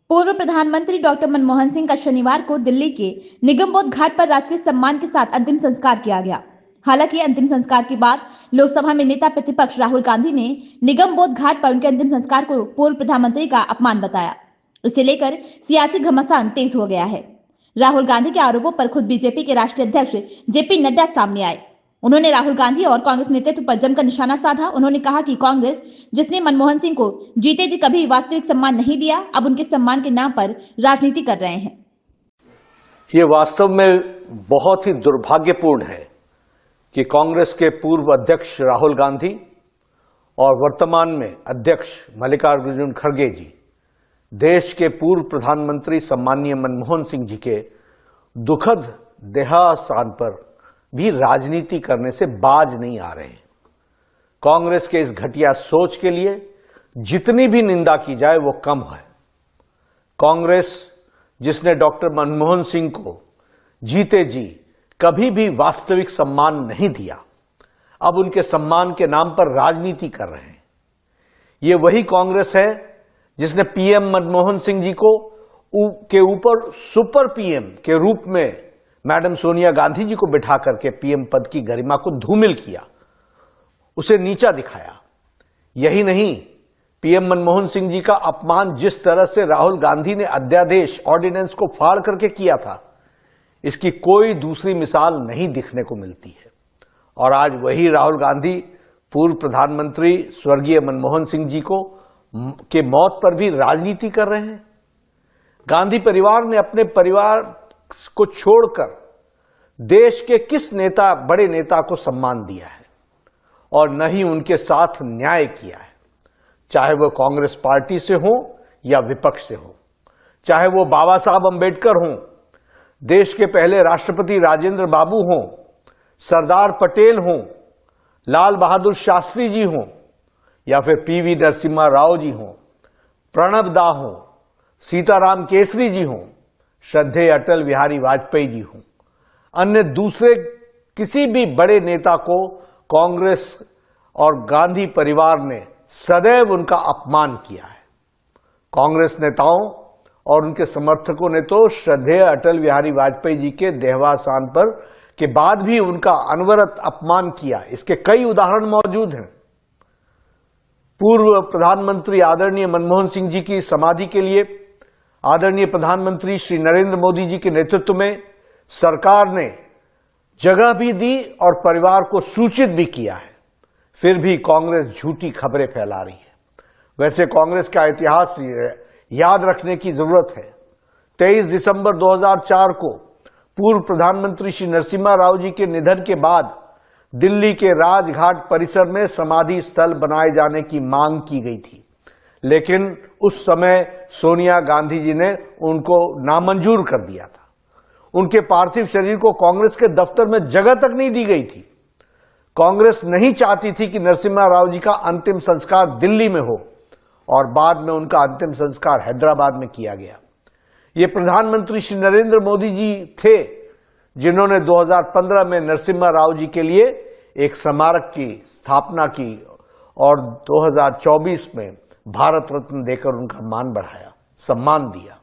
पूर्व प्रधानमंत्री डॉक्टर मनमोहन सिंह का शनिवार को दिल्ली के निगमबोध घाट पर राजकीय सम्मान के साथ अंतिम संस्कार किया गया। हालांकि अंतिम संस्कार के बाद लोकसभा में नेता प्रतिपक्ष राहुल गांधी ने निगमबोध घाट पर उनके अंतिम संस्कार को पूर्व प्रधानमंत्री का अपमान बताया। इसे लेकर सियासी घमासान तेज हो गया है। राहुल गांधी के आरोपों पर खुद बीजेपी के राष्ट्रीय अध्यक्ष जेपी नड्डा सामने आए। उन्होंने राहुल गांधी और कांग्रेस नेतृत्व पर जमकर निशाना साधा। उन्होंने कहा कि कांग्रेस, जिसने मनमोहन सिंह को जीते जी कभी वास्तविक सम्मान नहीं दिया, अब उनके सम्मान के नाम पर राजनीति कर रहे हैं। ये वास्तव में बहुत ही दुर्भाग्यपूर्ण है कि कांग्रेस के पूर्व अध्यक्ष राहुल गांधी और वर्तमान में अध्यक्ष मल्लिकार्जुन खड़गे जी देश के पूर्व प्रधानमंत्री सम्मानीय मनमोहन सिंह जी के दुखद देहावसान पर भी राजनीति करने से बाज नहीं आ रहे। कांग्रेस के इस घटिया सोच के लिए जितनी भी निंदा की जाए वो कम है। कांग्रेस, जिसने डॉक्टर मनमोहन सिंह को जीते जी कभी भी वास्तविक सम्मान नहीं दिया, अब उनके सम्मान के नाम पर राजनीति कर रहे हैं। ये वही कांग्रेस है जिसने पीएम मनमोहन सिंह जी को के ऊपर सुपर पीएम के रूप में मैडम सोनिया गांधी जी को बिठा करके पीएम पद की गरिमा को धूमिल किया, उसे नीचा दिखाया। यही नहीं, पीएम मनमोहन सिंह जी का अपमान जिस तरह से राहुल गांधी ने अध्यादेश ऑर्डिनेंस को फाड़ करके किया था, इसकी कोई दूसरी मिसाल नहीं दिखने को मिलती है। और आज वही राहुल गांधी पूर्व प्रधानमंत्री स्वर्गीय मनमोहन सिंह जी के मौत पर भी राजनीति कर रहे हैं। गांधी परिवार ने अपने परिवार को छोड़कर देश के किस बड़े नेता को सम्मान दिया है और न ही उनके साथ न्याय किया है, चाहे वह कांग्रेस पार्टी से हो या विपक्ष से हो, चाहे वो बाबा साहब अंबेडकर हों, देश के पहले राष्ट्रपति राजेंद्र बाबू हों, सरदार पटेल हों, लाल बहादुर शास्त्री जी हों, या फिर पीवी नरसिम्हा राव जी हों, प्रणब दा हों, सीताराम केसरी जी हों, श्रद्धेय अटल बिहारी वाजपेयी जी हों, अन्य दूसरे किसी भी बड़े नेता को कांग्रेस और गांधी परिवार ने सदैव उनका अपमान किया है। कांग्रेस नेताओं और उनके समर्थकों ने तो श्रद्धेय अटल बिहारी वाजपेयी जी के देहावसान पर के बाद भी उनका अनवरत अपमान किया। इसके कई उदाहरण मौजूद हैं। पूर्व प्रधानमंत्री आदरणीय मनमोहन सिंह जी की समाधि के लिए आदरणीय प्रधानमंत्री श्री नरेंद्र मोदी जी के नेतृत्व में सरकार ने जगह भी दी और परिवार को सूचित भी किया है, फिर भी कांग्रेस झूठी खबरें फैला रही है। वैसे कांग्रेस का इतिहास याद रखने की जरूरत है। 23 दिसंबर 2004 को पूर्व प्रधानमंत्री श्री नरसिम्हा राव जी के निधन के बाद दिल्ली के राजघाट परिसर में समाधि स्थल बनाए जाने की मांग की गई थी, लेकिन उस समय सोनिया गांधी जी ने उनको नामंजूर कर दिया था। उनके पार्थिव शरीर को कांग्रेस के दफ्तर में जगह तक नहीं दी गई थी। कांग्रेस नहीं चाहती थी कि नरसिम्हा राव जी का अंतिम संस्कार दिल्ली में हो और बाद में उनका अंतिम संस्कार हैदराबाद में किया गया। ये प्रधानमंत्री श्री नरेंद्र मोदी जी थे जिन्होंने 2015 में नरसिम्हा राव जी के लिए एक स्मारक की स्थापना की और 2024 में भारत रत्न देकर उनका मान बढ़ाया, सम्मान दिया।